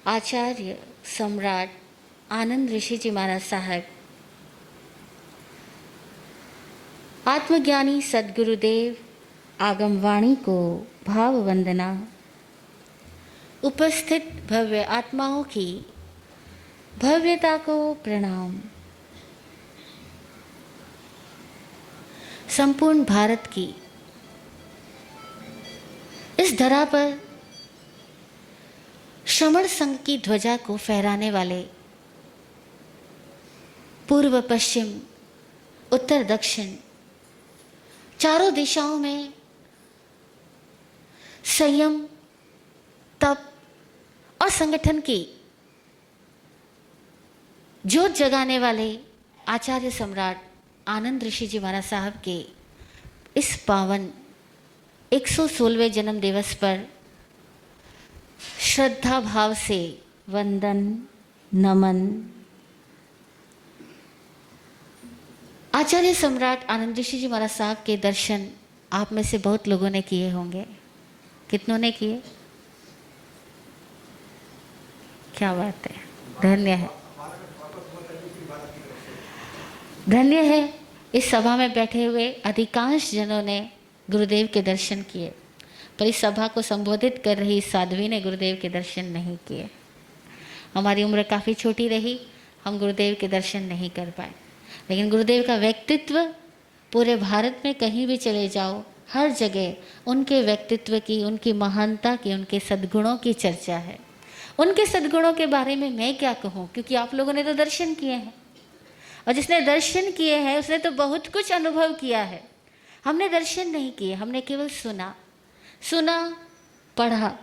आचार्य सम्राट आनंद ऋषि जी महाराज साहब, आत्मज्ञानी सद्गुरुदेव आगमवाणी को भाव वंदना। उपस्थित भव्य आत्माओं की भव्यता को प्रणाम। संपूर्ण भारत की इस धरा पर श्रमण संघ की ध्वजा को फहराने वाले पूर्व पश्चिम उत्तर दक्षिण चारों दिशाओं में संयम, तप और संगठन की ज्योत जगाने वाले आचार्य सम्राट आनंद ऋषि जी महाराज साहब के इस पावन 116वें जन्म दिवस पर श्रद्धा भाव से वंदन नमन। आचार्य सम्राट आनंद ऋषि जी महाराज साहब के दर्शन आप में से बहुत लोगों ने किए होंगे। कितनों ने किए? क्या बात है, धन्य है, धन्य है। इस सभा में बैठे हुए अधिकांश जनों ने गुरुदेव के दर्शन किए, पर इस सभा को संबोधित कर रही साध्वी ने गुरुदेव के दर्शन नहीं किए। हमारी उम्र काफ़ी छोटी रही, हम गुरुदेव के दर्शन नहीं कर पाए, लेकिन गुरुदेव का व्यक्तित्व पूरे भारत में कहीं भी चले जाओ, हर जगह उनके व्यक्तित्व की, उनकी महानता की, उनके सद्गुणों की चर्चा है। उनके सद्गुणों के बारे में मैं क्या कहूँ, क्योंकि आप लोगों ने तो दर्शन किए हैं, और जिसने दर्शन किए हैं उसने तो बहुत कुछ अनुभव किया है। हमने दर्शन नहीं किए, हमने केवल सुना, पढ़ा,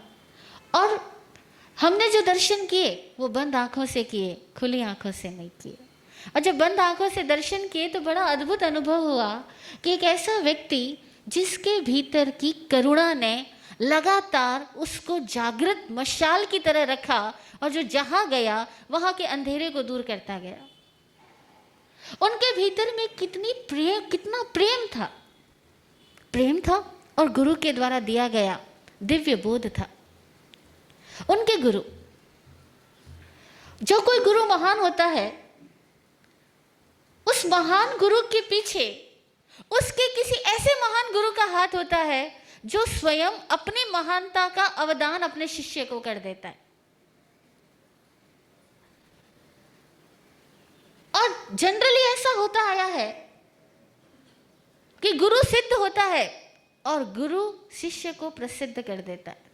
और हमने जो दर्शन किए वो बंद आंखों से किए, खुली आंखों से नहीं किए। और जब बंद आंखों से दर्शन किए तो बड़ा अद्भुत अनुभव हुआ कि एक ऐसा व्यक्ति जिसके भीतर की करुणा ने लगातार उसको जागृत मशाल की तरह रखा, और जो जहाँ गया वहाँ के अंधेरे को दूर करता गया। उनके भीतर में कितना प्रेम था और गुरु के द्वारा दिया गया दिव्य बोध था। उनके गुरु, जो कोई गुरु महान होता है, उस महान गुरु के पीछे उसके किसी ऐसे महान गुरु का हाथ होता है जो स्वयं अपनी महानता का अवदान अपने शिष्य को कर देता है। और जनरली ऐसा होता आया है कि गुरु सिद्ध होता है और गुरु शिष्य को प्रसिद्ध कर देता है।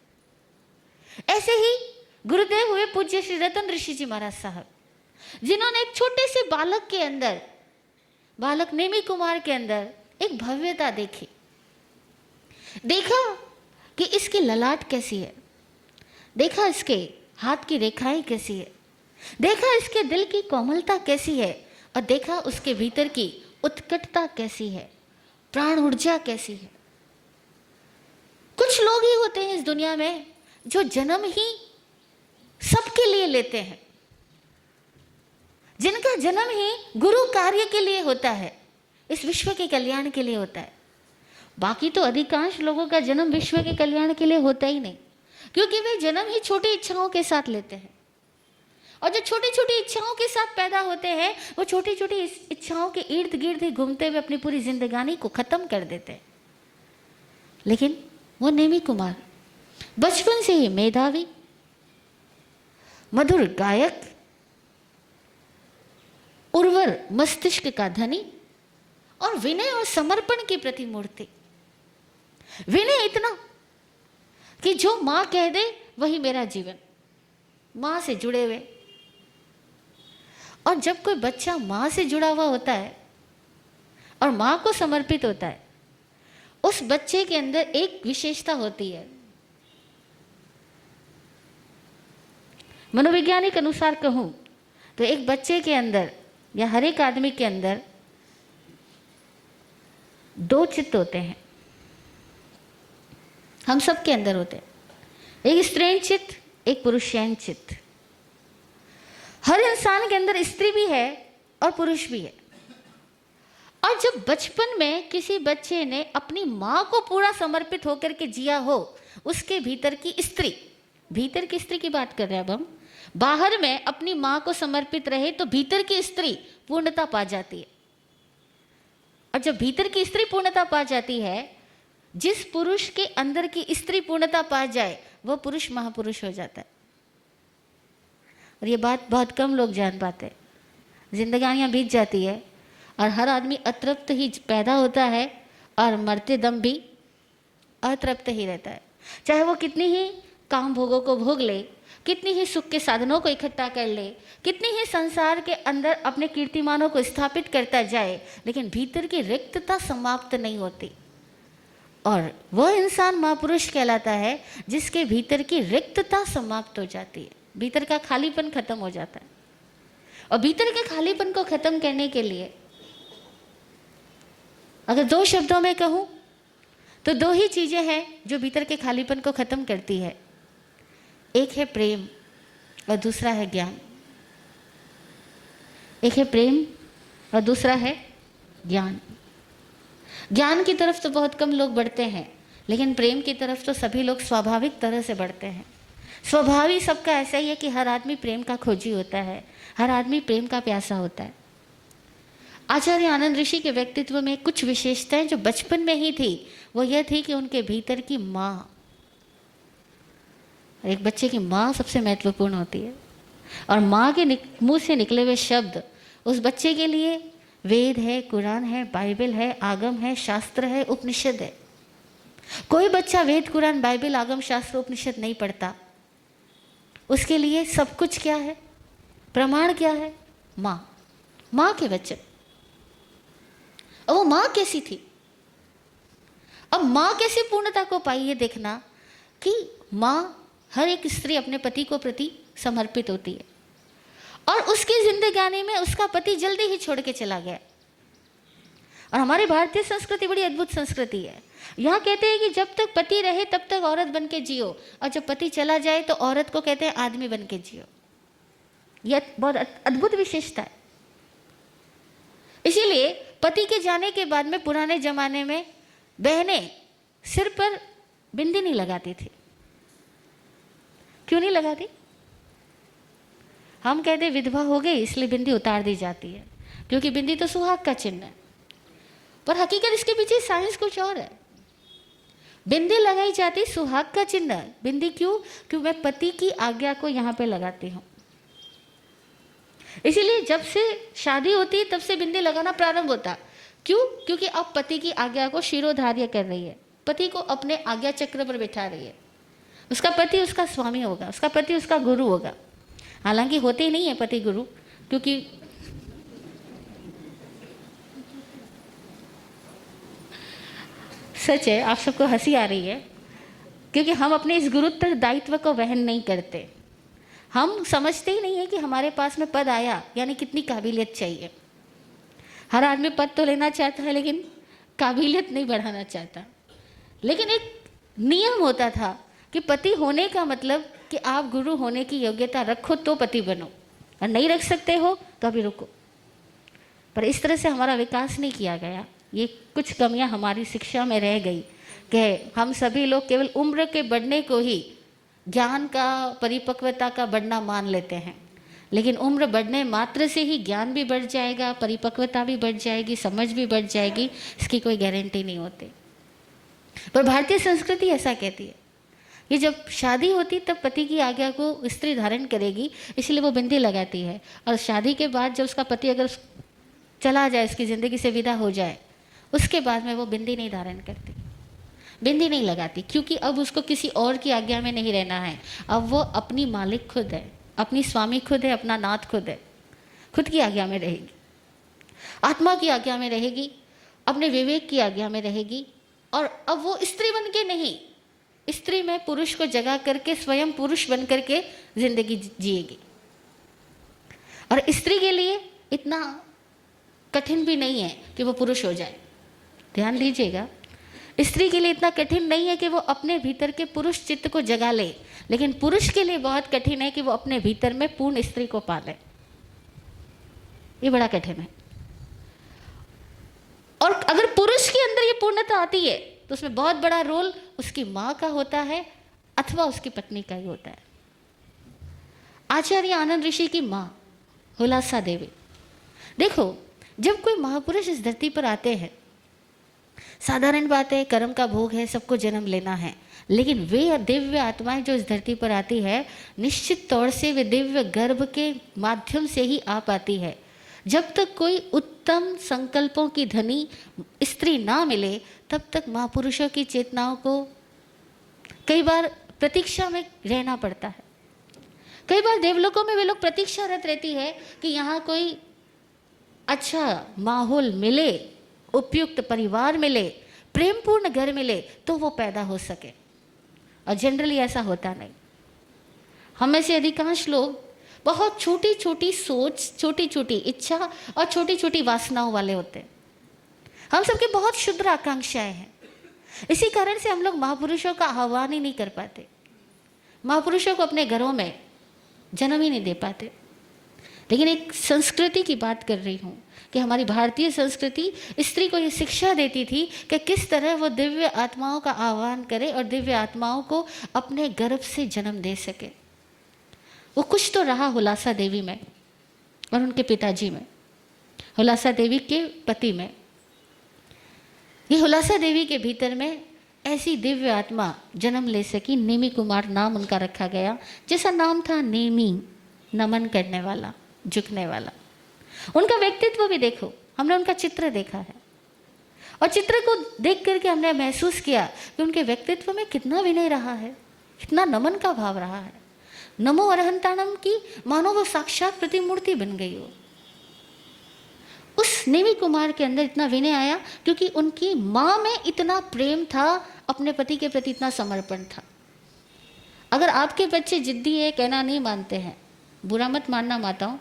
ऐसे ही गुरुदेव हुए पूज्य श्री रतन ऋषि जी महाराज साहब, जिन्होंने एक छोटे से बालक के अंदर, बालक नेमी कुमार के अंदर एक भव्यता देखी। देखा कि इसकी ललाट कैसी है, देखा इसके हाथ की रेखाएं कैसी है, देखा इसके दिल की कोमलता कैसी है, और देखा उसके भीतर की उत्कटता कैसी है, प्राण ऊर्जा कैसी है। कुछ लोग ही होते हैं इस दुनिया में जो जन्म ही सबके लिए लेते हैं, जिनका जन्म ही गुरु कार्य के लिए होता है, इस विश्व के कल्याण के लिए होता है। बाकी तो अधिकांश लोगों का जन्म विश्व के कल्याण के लिए होता ही नहीं, क्योंकि वे जन्म ही छोटी इच्छाओं के साथ लेते हैं, और जो छोटी छोटी इच्छाओं के साथ पैदा होते हैं वो छोटी छोटी इच्छाओं के इर्द गिर्द ही घूमते हुए अपनी पूरी जिंदगानी को खत्म कर देते हैं। लेकिन वो नेमी कुमार बचपन से ही मेधावी, मधुर गायक, उर्वर मस्तिष्क का धनी, और विनय और समर्पण की प्रतिमूर्ति। विनय इतना कि जो मां कह दे वही मेरा जीवन, मां से जुड़े हुए। और जब कोई बच्चा मां से जुड़ा हुआ होता है और मां को समर्पित होता है, उस बच्चे के अंदर एक विशेषता होती है। मनोवैज्ञानिक अनुसार कहूं तो एक बच्चे के अंदर या हर एक आदमी के अंदर दो चित्त होते हैं। हम सब के अंदर होते हैं, एक स्त्रीण चित्त, एक पुरुषैन चित्त। हर इंसान के अंदर स्त्री भी है और पुरुष भी है। और जब बचपन में किसी बच्चे ने अपनी माँ को पूरा समर्पित होकर के जिया हो, उसके भीतर की स्त्री, भीतर की स्त्री की बात कर रहे हैं अब हम, बाहर में अपनी माँ को समर्पित रहे तो भीतर की स्त्री पूर्णता पा जाती है। और जब भीतर की स्त्री पूर्णता पा जाती है, जिस पुरुष के अंदर की स्त्री पूर्णता पा जाए वह पुरुष महापुरुष हो जाता है। और ये बात बहुत कम लोग जान पाते हैं। जिंदगानियाँ बीत जाती है और हर आदमी अतृप्त ही पैदा होता है और मरते दम भी अतृप्त ही रहता है। चाहे वो कितनी ही काम भोगों को भोग ले, कितनी ही सुख के साधनों को इकट्ठा कर ले, कितनी ही संसार के अंदर अपने कीर्तिमानों को स्थापित करता जाए, लेकिन भीतर की रिक्तता समाप्त नहीं होती। और वह इंसान महापुरुष कहलाता है जिसके भीतर की रिक्तता समाप्त हो जाती है, भीतर का खालीपन खत्म हो जाता है। और भीतर के खालीपन को खत्म करने के लिए अगर दो शब्दों में कहूँ तो दो ही चीज़ें हैं जो भीतर के खालीपन को खत्म करती है। एक है प्रेम और दूसरा है ज्ञान। एक है प्रेम और दूसरा है ज्ञान। ज्ञान की तरफ तो बहुत कम लोग बढ़ते हैं, लेकिन प्रेम की तरफ तो सभी लोग स्वाभाविक तरह से बढ़ते हैं। स्वभाव सबका ऐसा ही है कि हर आदमी प्रेम का खोजी होता है, हर आदमी प्रेम का प्यासा होता है। आचार्य आनंद ऋषि के व्यक्तित्व में कुछ विशेषताएं जो बचपन में ही थी, वो यह थी कि उनके भीतर की माँ, एक बच्चे की माँ सबसे महत्वपूर्ण होती है। और माँ के मुंह से निकले हुए शब्द उस बच्चे के लिए वेद है, कुरान है, बाइबल है, आगम है, शास्त्र है, उपनिषद है। कोई बच्चा वेद, कुरान, बाइबल, आगम, शास्त्र, उपनिषद नहीं पढ़ता। उसके लिए सब कुछ क्या है, प्रमाण क्या है? माँ, माँ के वचन। और वो माँ कैसी थी? अब माँ कैसे पूर्णता को पाई, ये देखना कि माँ, हर एक स्त्री अपने पति को प्रति समर्पित होती है और उसकी जिंदगानी में उसका पति जल्दी ही छोड़ के चला गया। और हमारी भारतीय संस्कृति बड़ी अद्भुत संस्कृति है। यहाँ कहते हैं कि जब तक पति रहे तब तक औरत बन के जियो, और जब पति चला जाए तो औरत को कहते हैं आदमी बन के जियो। यह बहुत अद्भुत विशेषता है। इसीलिए पति के जाने के बाद में पुराने जमाने में बहनें सिर पर बिंदी नहीं लगाती थी। क्यों नहीं लगाती? हम कहते विधवा हो गई इसलिए बिंदी उतार दी जाती है, क्योंकि बिंदी तो सुहाग का चिन्ह है। पर हकीकत इसके पीछे साइंस कुछ और है। बिंदी लगाई जाती सुहाग का चिन्ह। बिंदी क्यों? क्योंकि मैं पति की आज्ञा को यहाँ पे लगाती हूँ। इसीलिए जब से शादी होती है तब से बिंदी लगाना प्रारंभ होता। क्यों? क्योंकि अब पति की आज्ञा को शिरोधार्य कर रही है, पति को अपने आज्ञा चक्र पर बिठा रही है। उसका पति उसका स्वामी होगा, उसका पति उसका गुरु होगा। हालांकि होते ही नहीं है पति गुरु, क्योंकि सच है, आप सबको हंसी आ रही है, क्योंकि हम अपने इस गुरुत्व दायित्व को वहन नहीं करते। हम समझते ही नहीं है कि हमारे पास में पद आया यानी कितनी काबिलियत चाहिए। हर आदमी पद तो लेना चाहता है लेकिन काबिलियत नहीं बढ़ाना चाहता। लेकिन एक नियम होता था कि पति होने का मतलब कि आप गुरु होने की योग्यता रखो तो पति बनो, और नहीं रख सकते हो तो अभी रुको। पर इस तरह से हमारा विकास नहीं किया गया। ये कुछ कमियां हमारी शिक्षा में रह गई कि हम सभी लोग केवल उम्र के बढ़ने को ही ज्ञान का, परिपक्वता का बढ़ना मान लेते हैं। लेकिन उम्र बढ़ने मात्र से ही ज्ञान भी बढ़ जाएगा, परिपक्वता भी बढ़ जाएगी, समझ भी बढ़ जाएगी, इसकी कोई गारंटी नहीं होती। पर भारतीय संस्कृति ऐसा कहती है कि जब शादी होती तब पति की आज्ञा को स्त्री धारण करेगी, इसलिए वो बिंदी लगाती है। और शादी के बाद जब उसका पति अगर चला जाए, उसकी ज़िंदगी से विदा हो जाए, उसके बाद में वो बिंदी नहीं धारण करती, बिंदी नहीं लगाती, क्योंकि अब उसको किसी और की आज्ञा में नहीं रहना है। अब वो अपनी मालिक खुद है, अपनी स्वामी खुद है, अपना नाथ खुद है, खुद की आज्ञा में रहेगी, आत्मा की आज्ञा में रहेगी, अपने विवेक की आज्ञा में रहेगी। और अब वो स्त्री बन के नहीं, स्त्री में पुरुष को जगा करके स्वयं पुरुष बन करके जिंदगी जिएगी। और स्त्री के लिए इतना कठिन भी नहीं है कि वो पुरुष हो जाए। ध्यान दीजिएगा, स्त्री के लिए इतना कठिन नहीं है कि वो अपने भीतर के पुरुष चित्त को जगा ले, लेकिन पुरुष के लिए बहुत कठिन है कि वो अपने भीतर में पूर्ण स्त्री को पाले। ये बड़ा कठिन है। और अगर पुरुष के अंदर ये पूर्णता आती है तो उसमें बहुत बड़ा रोल उसकी माँ का होता है अथवा उसकी पत्नी का ही होता है। आचार्य आनंद ऋषि की माँ हुलासा देवी। देखो, जब कोई महापुरुष इस धरती पर आते हैं, साधारण बात है, कर्म का भोग है, सबको जन्म लेना है, लेकिन वे दिव्य आत्माएं जो इस धरती पर आती है, निश्चित तौर से वे दिव्य गर्भ के माध्यम से ही आ पाती है। जब तक कोई उत्तम संकल्पों की धनी स्त्री ना मिले, तब तक महापुरुषों की चेतनाओं को कई बार प्रतीक्षा में रहना पड़ता है। कई बार देवलोकों में वे लोग प्रतीक्षारत रहती है कि यहाँ कोई अच्छा माहौल मिले, उपयुक्त परिवार मिले, प्रेमपूर्ण घर मिले, तो वो पैदा हो सके। और जनरली ऐसा होता नहीं। हम में से अधिकांश लोग बहुत छोटी छोटी सोच, छोटी छोटी इच्छा और छोटी छोटी वासनाओं वाले होते हैं। हम सबकी बहुत क्षुद्र आकांक्षाएं हैं। इसी कारण से हम लोग महापुरुषों का आह्वान ही नहीं कर पाते, महापुरुषों को अपने घरों में जन्म ही नहीं दे पाते। लेकिन एक संस्कृति की बात कर रही हूँ कि हमारी भारतीय संस्कृति स्त्री को ये शिक्षा देती थी कि किस तरह वो दिव्य आत्माओं का आह्वान करे और दिव्य आत्माओं को अपने गर्भ से जन्म दे सके। वो कुछ तो रहा हुलासा देवी में और उनके पिताजी में, हुलासा देवी के पति में। ये हुलासा देवी के भीतर में ऐसी दिव्य आत्मा जन्म ले सकी। नेमी कुमार नाम उनका रखा गया, जैसा नाम था नेमी, नमन करने वाला, झुकने वाला। उनका व्यक्तित्व भी देखो, हमने उनका चित्र देखा है और चित्र को देख करके हमने महसूस किया कि उनके व्यक्तित्व में कितना विनय रहा है, कितना नमन का भाव रहा है। नमो अरहंताणम की मानो वो साक्षात प्रतिमूर्ति बन गई हो। उस नेमी कुमार के अंदर इतना विनय आया क्योंकि उनकी माँ में इतना प्रेम था, अपने पति के प्रति इतना समर्पण था। अगर आपके बच्चे जिद्दी है, कहना नहीं मानते हैं, बुरा मत मानना माताओं,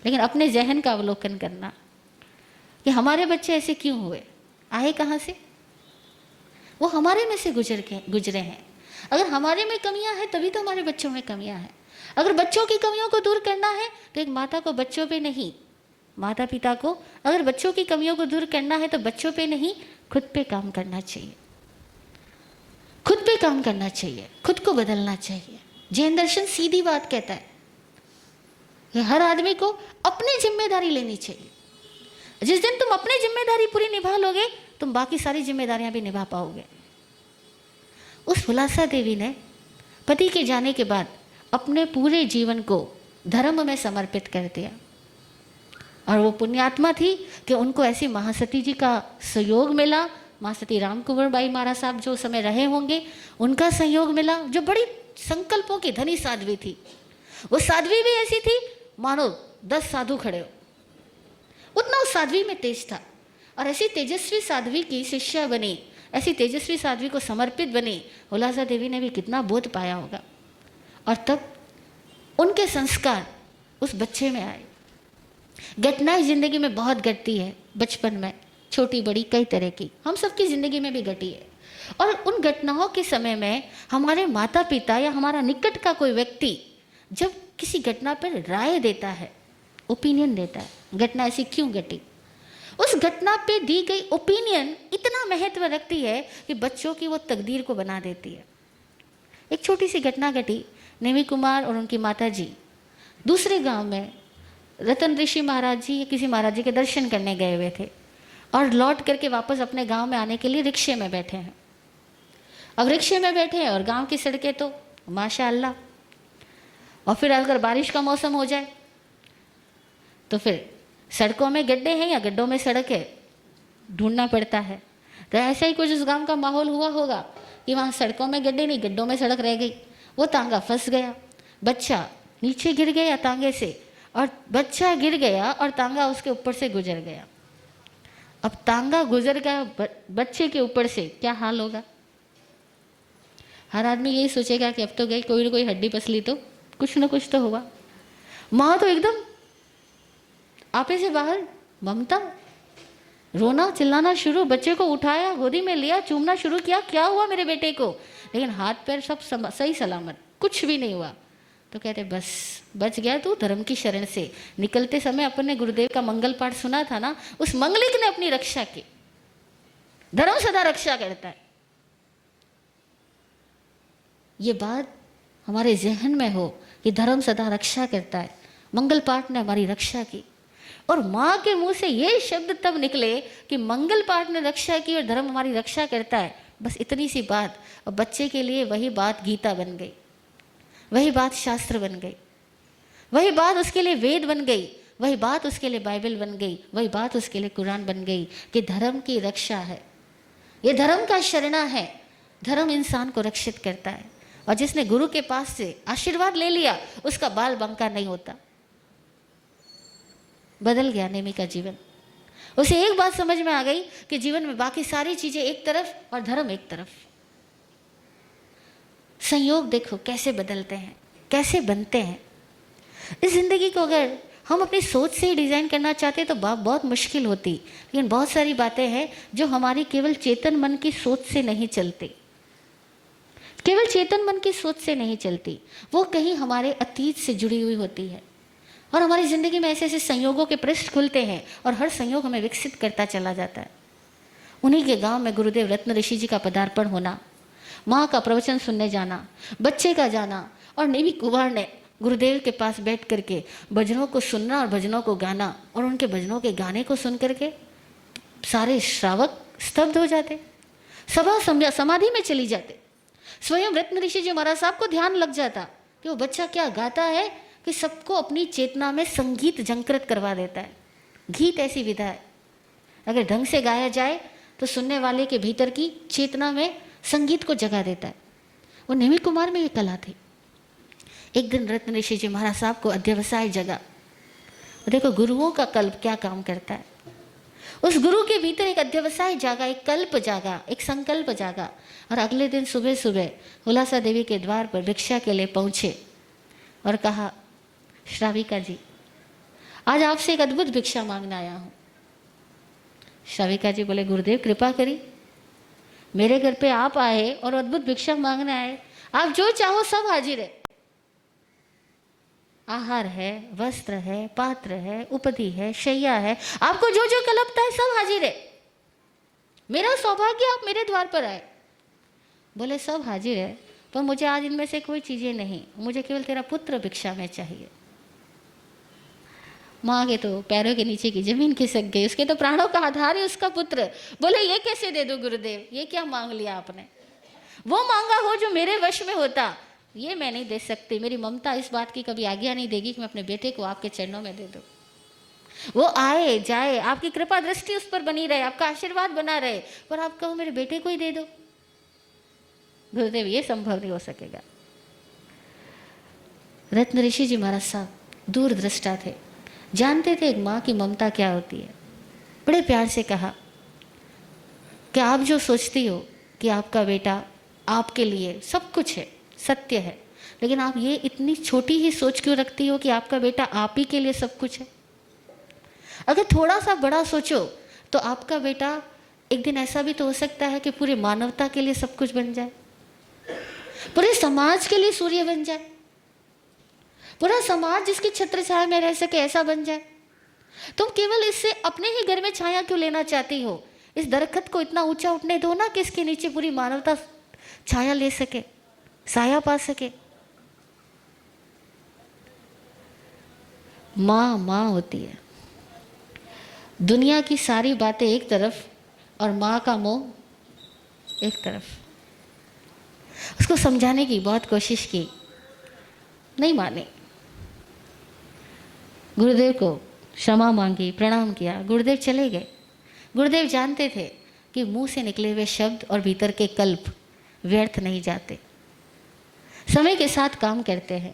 लेकिन अपने जहन का अवलोकन करना कि हमारे बच्चे ऐसे क्यों हुए, आए कहाँ से। वो हमारे में से गुजरे हैं। अगर हमारे में कमियां हैं तभी तो हमारे बच्चों में कमियां हैं। अगर बच्चों की कमियों को दूर करना है तो एक माता को बच्चों पे नहीं, माता पिता को अगर बच्चों की कमियों को दूर करना है तो बच्चों पे नहीं, खुद पे काम करना चाहिए। खुद पे काम करना चाहिए, खुद को बदलना चाहिए। जैन दर्शन सीधी बात कहता है कि हर आदमी को अपनी जिम्मेदारी लेनी चाहिए। जिस दिन तुम अपनी जिम्मेदारी पूरी निभा लोगे, तुम बाकी सारी जिम्मेदारियां भी निभा पाओगे। उस हुलासा देवी ने पति के जाने के बाद अपने पूरे जीवन को धर्म में समर्पित कर दिया और वो पुण्यात्मा थी कि उनको ऐसी महासती जी का सहयोग मिला। महासती राम कुंवर बाई महाराज साहब जो समय रहे होंगे, उनका सहयोग मिला, जो बड़ी संकल्पों की धनी साध्वी थी। वो साध्वी भी ऐसी थी मानो 10 साधु खड़े हो, उतना उस साध्वी में तेज था। और ऐसी तेजस्वी साध्वी की शिष्या बनी, ऐसी तेजस्वी साध्वी को समर्पित बनी हुलासा देवी ने भी कितना बोध पाया होगा। और तब उनके संस्कार उस बच्चे में आए। घटनाएं जिंदगी में बहुत घटती है, बचपन में छोटी बड़ी कई तरह की, हम सबकी जिंदगी में भी घटी है। और उन घटनाओं के समय में हमारे माता पिता या हमारा निकट का कोई व्यक्ति जब किसी घटना पर राय देता है, ओपिनियन देता है, घटना ऐसी क्यों घटी, उस घटना पे दी गई ओपिनियन इतना महत्व रखती है कि बच्चों की वो तकदीर को बना देती है। एक छोटी सी घटना घटी, नेमी कुमार और उनकी माता जी दूसरे गांव में रतन ऋषि महाराज जी या किसी महाराज जी के दर्शन करने गए हुए थे और लौट करके वापस अपने गांव में आने के लिए रिक्शे में बैठे हैं। अब रिक्शे में बैठे हैं और गांव की सड़कें तो माशाअल्लाह, और फिर अगर बारिश का मौसम हो जाए तो फिर सड़कों में गड्ढे हैं या गड्ढों में सड़क है, ढूंढना पड़ता है। तो ऐसा ही कुछ उस गांव का माहौल हुआ होगा कि वहाँ सड़कों में गड्ढे नहीं, गड्ढों में सड़क रह गई। वो तांगा फंस गया, बच्चा नीचे गिर गया तांगे से, और बच्चा गिर गया और तांगा उसके ऊपर से गुजर गया। अब तांगा गुजर गया बच्चे के ऊपर से, क्या हाल होगा। हर आदमी यही सोचेगा कि अब तो गई, कोई ना कोई हड्डी पसली तो कुछ ना कुछ तो हुआ। माँ तो एकदम आपे से बाहर, ममता, रोना चिल्लाना शुरू, बच्चे को उठाया, गोदी में लिया, चूमना शुरू किया, क्या हुआ मेरे बेटे को, लेकिन हाथ पैर सब सही सलामत, कुछ भी नहीं हुआ। तो कहते बस बच गया तू धर्म की शरण से। निकलते समय अपन ने गुरुदेव का मंगल पाठ सुना था ना, उस मंगलिक ने अपनी रक्षा की। धर्म सदा रक्षा करता है। ये बात हमारे जहन में हो कि धर्म सदा रक्षा करता है। मंगल पाठ ने हमारी रक्षा की, और माँ के मुंह से ये शब्द तब निकले कि मंगल पाठ ने रक्षा की और धर्म हमारी रक्षा करता है। बस इतनी सी बात, और बच्चे के लिए वही बात गीता बन गई, वही बात शास्त्र बन गई, वही बात उसके लिए वेद बन गई, वही बात उसके लिए बाइबल बन गई, वही बात उसके लिए कुरान बन गई कि धर्म की रक्षा है, ये धर्म का शरणा है। धर्म इंसान को रक्षित करता है, और जिसने गुरु के पास से आशीर्वाद ले लिया उसका बाल बांका नहीं होता। बदल गया नेमी का जीवन। उसे एक बात समझ में आ गई कि जीवन में बाकी सारी चीजें एक तरफ और धर्म एक तरफ। संयोग देखो कैसे बदलते हैं, कैसे बनते हैं। इस जिंदगी को अगर हम अपनी सोच से ही डिजाइन करना चाहते तो बहुत मुश्किल होती, लेकिन बहुत सारी बातें हैं जो हमारी केवल चेतन मन की सोच से नहीं चलती, केवल चेतन मन की सोच से नहीं चलती, वो कहीं हमारे अतीत से जुड़ी हुई होती है। और हमारी ज़िंदगी में ऐसे ऐसे संयोगों के पृष्ठ खुलते हैं और हर संयोग हमें विकसित करता चला जाता है। उन्हीं के गांव में गुरुदेव रत्न ऋषि जी का पदार्पण होना, माँ का प्रवचन सुनने जाना, बच्चे का जाना, और नेमी कुमार ने गुरुदेव के पास बैठ करके भजनों को सुनना और भजनों को गाना, और उनके भजनों के गाने को सुन करके सारे श्रावक स्तब्ध हो जाते, सभा समाधि में चली जाते। स्वयं रत्न ऋषि जी महाराज साहब को ध्यान लग जाता कि वो बच्चा क्या गाता है कि सबको अपनी चेतना में संगीत झंकृत करवा देता है। गीत ऐसी विधा है, अगर ढंग से गाया जाए तो सुनने वाले के भीतर की चेतना में संगीत को जगा देता है। वो नेमी कुमार में ये कला थी। एक दिन रत्न ऋषि जी महाराज साहब को अध्यवसाय जगा। देखो गुरुओं का कल्प क्या काम करता है। उस गुरु के भीतर एक अध्यवसाय जागा, एक कल्प जागा, एक संकल्प जागा, और अगले दिन सुबह सुबह हुलासा देवी के द्वार पर भिक्षा के लिए पहुंचे और कहा, श्राविका जी आज आपसे एक अद्भुत भिक्षा मांगने आया हूं। श्राविका जी बोले, गुरुदेव कृपा करी, मेरे घर पे आप आए और अद्भुत भिक्षा मांगने आए, आप जो चाहो सब हाजिर है। आहार है, वस्त्र है, पात्र है, उपधि है, शैया है, आपको जो जो कल्पता है सब हाजिर है। मेरा सौभाग्य आप मेरे द्वार पर आए। बोले सब हाजिर है, पर मुझे आज इनमें से कोई चीजें नहीं, मुझे केवल तेरा पुत्र भिक्षा में चाहिए। माँ के तो पैरों के नीचे की जमीन खिसक गई, उसके तो प्राणों का आधार है उसका पुत्र। बोले ये कैसे दे दो गुरुदेव, ये क्या मांग लिया आपने? वो मांगा हो जो मेरे वश में होता, ये मैं नहीं दे सकती। मेरी ममता इस बात की कभी आज्ञा नहीं देगी कि मैं अपने बेटे को आपके चरणों में दे दूं। वो आए जाए, आपकी कृपा दृष्टि उस पर बनी रहे, आपका आशीर्वाद बना रहे, पर आप कहो मेरे बेटे को ही दे दो। गुरुदेव ये संभव नहीं हो सकेगा। रत्न ऋषि जी महाराज साहब दूरदृष्टा थे, जानते थे एक माँ की ममता क्या होती है। बड़े प्यार से कहा कि आप जो सोचती हो कि आपका बेटा आपके लिए सब कुछ है, सत्य है, लेकिन आप ये इतनी छोटी ही सोच क्यों रखती हो कि आपका बेटा आप ही के लिए सब कुछ है? अगर थोड़ा सा बड़ा सोचो तो आपका बेटा एक दिन ऐसा भी तो हो सकता है कि पूरी मानवता के लिए सब कुछ बन जाए, पूरे समाज के लिए सूर्य बन जाए, पूरा समाज जिसकी छत्र छाया में रह सके ऐसा बन जाए। तुम केवल इससे अपने ही घर में छाया क्यों लेना चाहती हो? इस दरख्त को इतना ऊंचा उठने दो ना कि इसके नीचे पूरी मानवता छाया ले सके, साया पा सके। माँ माँ होती है। दुनिया की सारी बातें एक तरफ और माँ का मोह एक तरफ। उसको समझाने की बहुत कोशिश की, नहीं माने। गुरुदेव को क्षमा मांगी, प्रणाम किया, गुरुदेव चले गए। गुरुदेव जानते थे कि मुंह से निकले हुए शब्द और भीतर के कल्प व्यर्थ नहीं जाते, समय के साथ काम करते हैं।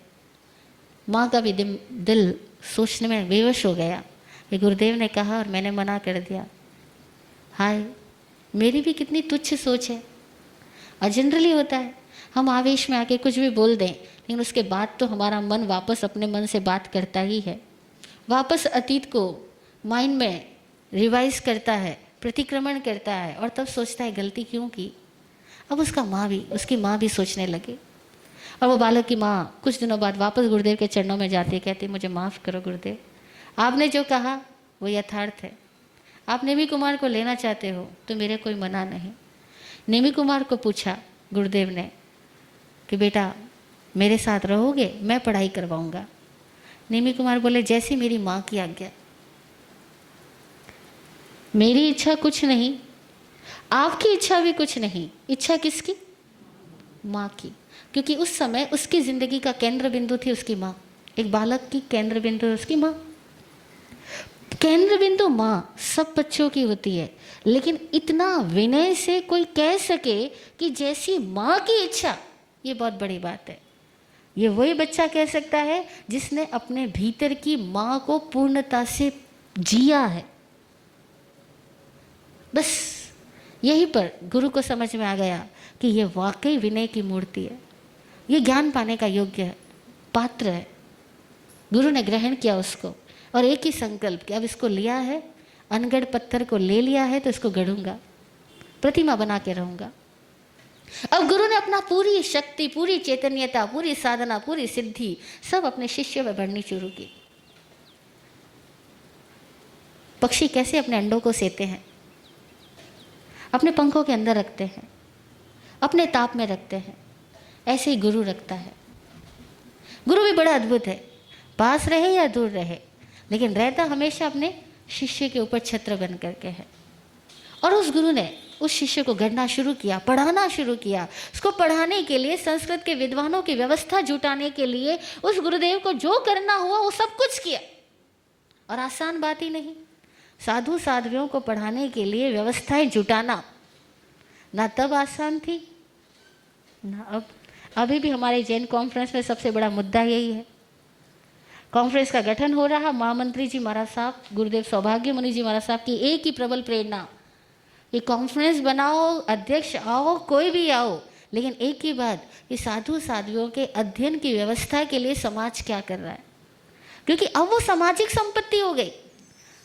माँ का भी दिल सोचने में बेवश हो गया कि गुरुदेव ने कहा और मैंने मना कर दिया। हाय, मेरी भी कितनी तुच्छ सोच है। और जनरली होता है हम आवेश में आके कुछ भी बोल दें, लेकिन उसके बाद तो हमारा मन वापस अपने मन से बात करता ही है, वापस अतीत को माइंड में रिवाइज करता है, प्रतिक्रमण करता है, और तब सोचता है गलती क्यों की। अब उसकी माँ भी सोचने लगी, और वो बालक की माँ कुछ दिनों बाद वापस गुरुदेव के चरणों में जाती, कहती मुझे माफ़ करो गुरुदेव, आपने जो कहा वो यथार्थ है। आप नेमी कुमार को लेना चाहते हो तो मेरे कोई मना नहीं। नेमी कुमार को पूछा गुरुदेव ने कि बेटा मेरे साथ रहोगे, मैं पढ़ाई करवाऊंगा। नेमी कुमार बोले जैसी मेरी माँ की आज्ञा। मेरी इच्छा कुछ नहीं, आपकी इच्छा भी कुछ नहीं, इच्छा किसकी? माँ की। क्योंकि उस समय उसकी जिंदगी का केंद्र बिंदु थी उसकी माँ। एक बालक की केंद्र बिंदु उसकी माँ। केंद्र बिंदु माँ सब बच्चों की होती है, लेकिन इतना विनय से कोई कह सके कि जैसी माँ की इच्छा, ये बहुत बड़ी बात है। ये वही बच्चा कह सकता है जिसने अपने भीतर की माँ को पूर्णता से जिया है। बस यहीं पर गुरु को समझ में आ गया कि ये वाकई विनय की मूर्ति है, ये ज्ञान पाने का योग्य है, पात्र है। गुरु ने ग्रहण किया उसको और एक ही संकल्प कि अब इसको लिया है, अनगढ़ पत्थर को ले लिया है तो इसको गढ़ूंगा, प्रतिमा बना के रहूंगा। अब गुरु ने अपना पूरी शक्ति, पूरी चैतन्यता, पूरी साधना, पूरी सिद्धि सब अपने शिष्य में भरनी शुरू की। पक्षी कैसे अपने अंडों को सेते हैं, अपने पंखों के अंदर रखते हैं, अपने ताप में रखते हैं, ऐसे ही गुरु रखता है। गुरु भी बड़ा अद्भुत है, पास रहे या दूर रहे, लेकिन रहता हमेशा अपने शिष्य के ऊपर छत्र बन करके है। और उस गुरु ने उस शिष्य को गढ़ना शुरू किया, पढ़ाना शुरू किया। उसको पढ़ाने के लिए संस्कृत के विद्वानों की व्यवस्था जुटाने के लिए उस गुरुदेव को जो करना हुआ वो सब कुछ किया। और आसान बात ही नहीं, साधु साध्वियों को पढ़ाने के लिए व्यवस्थाएं जुटाना ना तब आसान थी ना अब। अभी भी हमारे जैन कॉन्फ्रेंस में सबसे बड़ा मुद्दा यही है। कॉन्फ्रेंस का गठन हो रहा, महामंत्री जी महाराज साहब, गुरुदेव सौभाग्य मुनि जी महाराज साहब की एक ही प्रबल प्रेरणा, ये कॉन्फ्रेंस बनाओ, अध्यक्ष आओ, कोई भी आओ, लेकिन एक ही बात, ये साधु साध्वियों के अध्ययन की व्यवस्था के लिए समाज क्या कर रहा है। क्योंकि अब वो सामाजिक संपत्ति हो गई।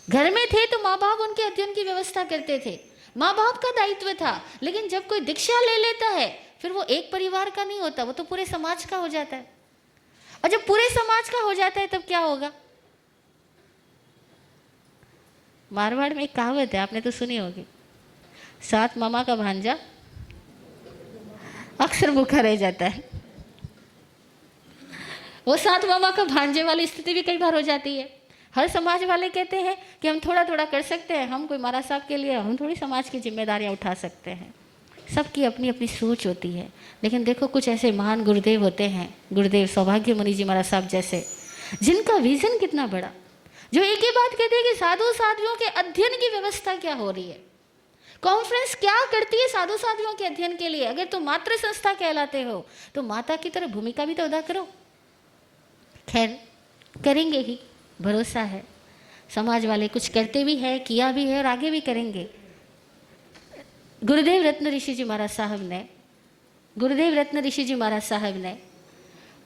घर में थे तो माँ बाप उनके अध्ययन की व्यवस्था करते थे, माँ बाप का दायित्व था। लेकिन जब कोई दीक्षा ले लेता है फिर वो एक परिवार का नहीं होता, वो तो पूरे समाज का हो जाता है। और जब पूरे समाज का हो जाता है तब क्या होगा? मारवाड़ में एक कहावत है, आपने तो सुनी होगी, सात मामा का भांजा अक्सर भूखा रह जाता है। वो सात मामा का भांजे वाली स्थिति भी कई बार हो जाती है। हर समाज वाले कहते हैं कि हम थोड़ा थोड़ा कर सकते हैं, हम कोई महाराज साहब के लिए हम थोड़ी समाज की जिम्मेदारियां उठा सकते हैं। सबकी अपनी अपनी सोच होती है। लेकिन देखो कुछ ऐसे महान गुरुदेव होते हैं, गुरुदेव सौभाग्य मुनि जी महाराज साहब जैसे, जिनका विजन कितना बड़ा, जो एक ही बात कहते हैं कि साधु साध्वियों के अध्ययन की व्यवस्था क्या हो रही है, कॉन्फ्रेंस क्या करती है साधु साध्वियों के अध्ययन के लिए। अगर तुम मातृ संस्था कहलाते हो तो माता की तरह भूमिका भी तो अदा करो। खैर करेंगे ही, भरोसा है। समाज वाले कुछ करते भी है, किया भी है और आगे भी करेंगे। गुरुदेव रत्न ऋषि जी महाराज साहब ने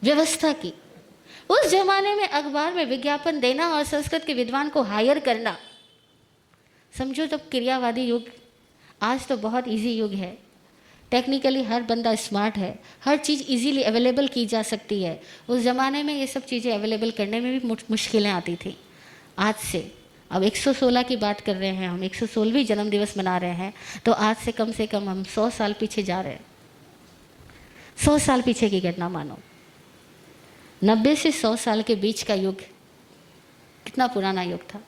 व्यवस्था की। उस जमाने में अखबार में विज्ञापन देना और संस्कृत के विद्वान को हायर करना, समझो तब क्रियावादी युग, आज तो बहुत इजी युग है। टेक्निकली हर बंदा स्मार्ट है, हर चीज़ इजीली अवेलेबल की जा सकती है। उस ज़माने में ये सब चीज़ें अवेलेबल करने में भी मुश्किलें आती थी। आज से अब 116 की बात कर रहे हैं हम, 116वीं जन्मदिवस मना रहे हैं, तो आज से कम हम 100 साल पीछे जा रहे हैं। 100 साल पीछे की घटना मानो, 90 से 100 साल के बीच का युग कितना पुराना युग था।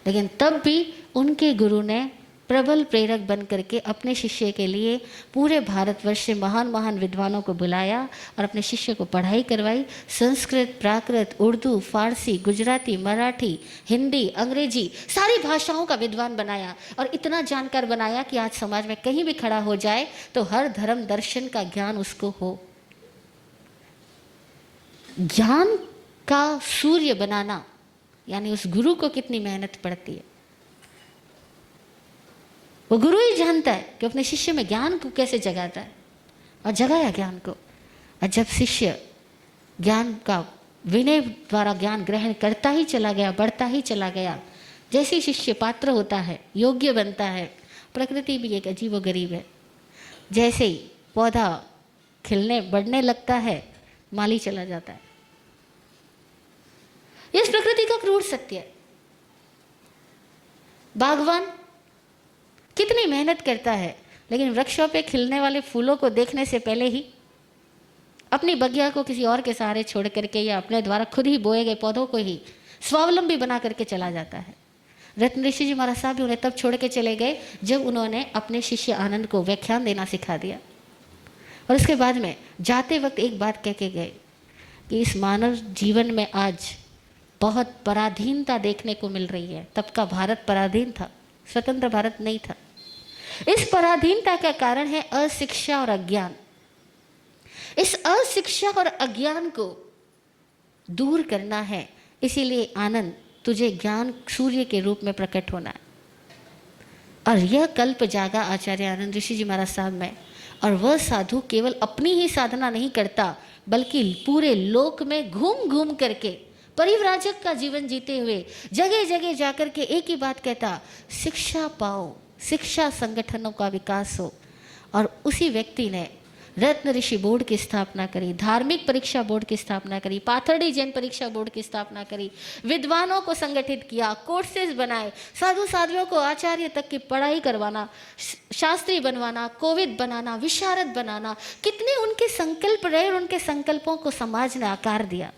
लेकिन तब भी उनके गुरु ने प्रबल प्रेरक बन करके अपने शिष्य के लिए पूरे भारतवर्ष से महान महान विद्वानों को बुलाया और अपने शिष्य को पढ़ाई करवाई। संस्कृत, प्राकृत, उर्दू, फारसी, गुजराती, मराठी, हिंदी, अंग्रेजी सारी भाषाओं का विद्वान बनाया और इतना जानकार बनाया कि आज समाज में कहीं भी खड़ा हो जाए तो हर धर्म दर्शन का ज्ञान उसको हो। ज्ञान का सूर्य बनाना यानी उस गुरु को कितनी मेहनत पड़ती है, वो गुरु ही जानता है कि अपने शिष्य में ज्ञान को कैसे जगाता है, और जगाया ज्ञान को। और जब शिष्य ज्ञान का विनय द्वारा ज्ञान ग्रहण करता ही चला गया, बढ़ता ही चला गया, जैसे शिष्य पात्र होता है, योग्य बनता है। प्रकृति भी एक अजीब व गरीब है। जैसे ही पौधा खिलने बढ़ने लगता है, माली चला जाता है। इस प्रकृति का क्रूर सत्य है। बागवान कितनी मेहनत करता है, लेकिन वृक्षों पे खिलने वाले फूलों को देखने से पहले ही अपनी बगिया को किसी और के सहारे छोड़ करके या अपने द्वारा खुद ही बोए गए पौधों को ही स्वावलंबी बना करके चला जाता है। रत्न ऋषि जी महाराज साहब भी उन्हें तब छोड़ के चले गए जब उन्होंने अपने शिष्य आनंद को व्याख्यान देना सिखा दिया। और उसके बाद में जाते वक्त एक बात कह के गए कि इस मानव जीवन में आज बहुत पराधीनता देखने को मिल रही है। तब का भारत पराधीन था, स्वतंत्र भारत नहीं था। इस पराधीनता का कारण है अशिक्षा और अज्ञान। इस अशिक्षा और अज्ञान को दूर करना है, इसीलिए आनंद तुझे ज्ञान सूर्य के रूप में प्रकट होना है। और यह कल्प जागा आचार्य आनंद ऋषि जी महाराज साहब में। और वह साधु केवल अपनी ही साधना नहीं करता, बल्कि पूरे लोक में घूम घूम करके परिव्राजक का जीवन जीते हुए जगह जगह जाकर के एक ही बात कहता, शिक्षा पाओ, शिक्षा संगठनों का विकास हो। और उसी व्यक्ति ने रत्न ऋषि बोर्ड की स्थापना करी, धार्मिक परीक्षा बोर्ड की स्थापना करी, पाथर्डी जैन परीक्षा बोर्ड की स्थापना करी, विद्वानों को संगठित किया, कोर्सेज बनाए, साधु साध्वियों को आचार्य तक की पढ़ाई करवाना, शास्त्री बनवाना, कोविद बनाना, विशारद बनाना। कितने उनके संकल्प रहे और उनके संकल्पों को समाज ने आकार दिया।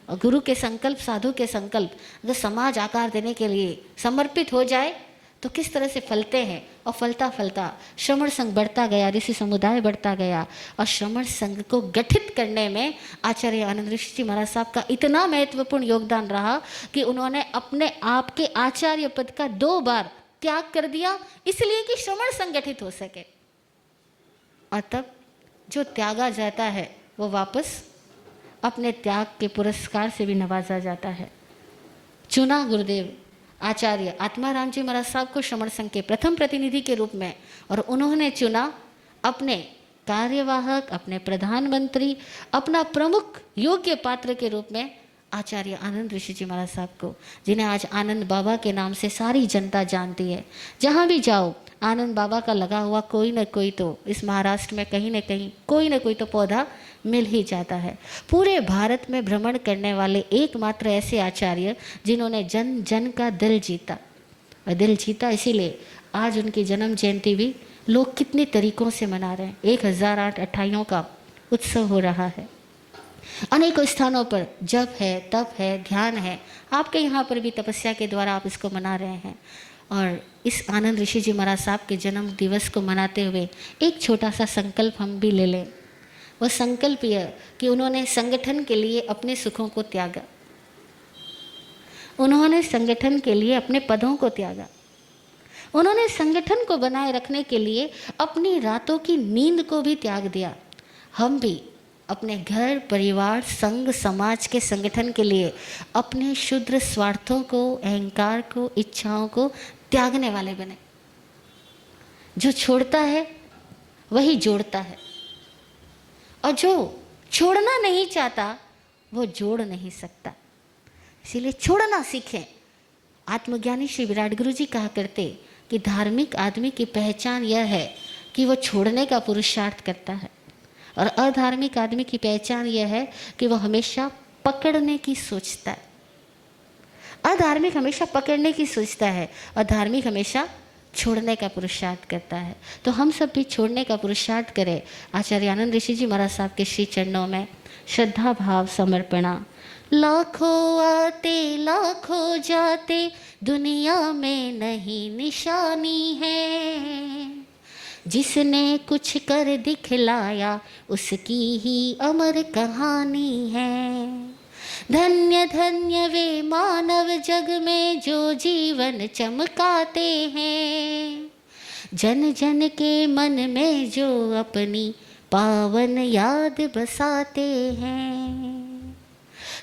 और गुरु के संकल्प, साधु के संकल्प अगर समाज आकार देने के लिए समर्पित हो जाए तो किस तरह से फलते हैं। और फलता फलता श्रमण संघ बढ़ता गया, ऋषि समुदाय बढ़ता गया। और श्रमण संघ को गठित करने में आचार्य आनंद ऋषि जी महाराज साहब का इतना महत्वपूर्ण योगदान रहा कि उन्होंने अपने आप के आचार्य पद का 2 बार त्याग कर दिया, इसलिए कि श्रमण संगठित हो सके। और तब जो त्यागा जाता है वो वापस अपने त्याग के पुरस्कार से भी नवाजा जाता है। चुना गुरुदेव आचार्य आत्माराम जी महाराज साहब को श्रमण संघ के प्रथम प्रतिनिधि के रूप में, और उन्होंने चुना अपने कार्यवाहक, अपने प्रधानमंत्री, अपना प्रमुख योग्य पात्र के रूप में आचार्य आनंद ऋषि जी महाराज साहब को, जिन्हें आज आनंद बाबा के नाम से सारी जनता जानती है। जहाँ भी जाओ आनंद बाबा का लगा हुआ कोई न कोई तो इस महाराष्ट्र में कहीं न कहीं कोई न कोई तो पौधा मिल ही जाता है। पूरे भारत में भ्रमण करने वाले एकमात्र ऐसे आचार्य जिन्होंने जन जन का दिल जीता। और दिल जीता इसीलिए आज उनकी जन्म जयंती भी लोग कितने तरीक़ों से मना रहे हैं। 1008 अट्ठाइयों का उत्सव हो रहा है। अनेकों स्थानों पर जप है, तप है, ध्यान है। आपके यहाँ पर भी तपस्या के द्वारा आप इसको मना रहे हैं। और इस आनंद ऋषि जी महाराज साहब के जन्म दिवस को मनाते हुए एक छोटा सा संकल्प हम भी ले लें। वह संकल्प यह कि उन्होंने संगठन के लिए अपने सुखों को त्यागा, उन्होंने संगठन के लिए अपने पदों को त्यागा, उन्होंने संगठन को बनाए रखने के लिए अपनी रातों की नींद को भी त्याग दिया। हम भी अपने घर, परिवार, संघ, समाज के संगठन के लिए अपने क्षुद्र स्वार्थों को, अहंकार को, इच्छाओं को त्यागने वाले बने। जो छोड़ता है वही जोड़ता है, और जो छोड़ना नहीं चाहता वो जोड़ नहीं सकता। इसीलिए छोड़ना सीखें। आत्मज्ञानी श्री विराट गुरु जी कहा करते कि धार्मिक आदमी की पहचान यह है कि वो छोड़ने का पुरुषार्थ करता है, और अधार्मिक आदमी की पहचान यह है कि वो हमेशा पकड़ने की सोचता है। अधार्मिक हमेशा पकड़ने की सोचता है, और धार्मिक हमेशा छोड़ने का पुरुषार्थ करता है। तो हम सब भी छोड़ने का पुरुषार्थ करें। आचार्य आनंद ऋषि जी महाराज साहब के श्री चरणों में श्रद्धा भाव समर्पणा। लाखों आते लाखों जाते दुनिया में नहीं निशानी है, जिसने कुछ कर दिखलाया उसकी ही अमर कहानी है। धन्य धन्य वे मानव जग में जो जीवन चमकाते हैं, जन जन के मन में जो अपनी पावन याद बसाते हैं।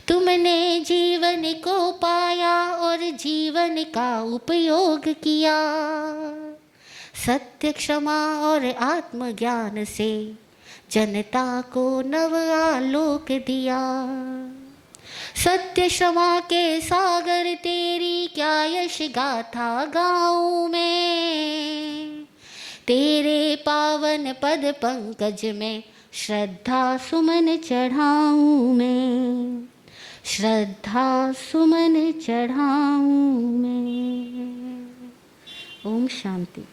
तुमने जीवन को पाया और जीवन का उपयोग किया, सत्य, क्षमा और आत्मज्ञान से जनता को नव आलोक दिया। सत्य क्षमा के सागर तेरी क्या यश गाथा गाऊं मैं, तेरे पावन पद पंकज में श्रद्धा सुमन चढ़ाऊं मैं, श्रद्धा सुमन चढ़ाऊं मैं। ओम शांति।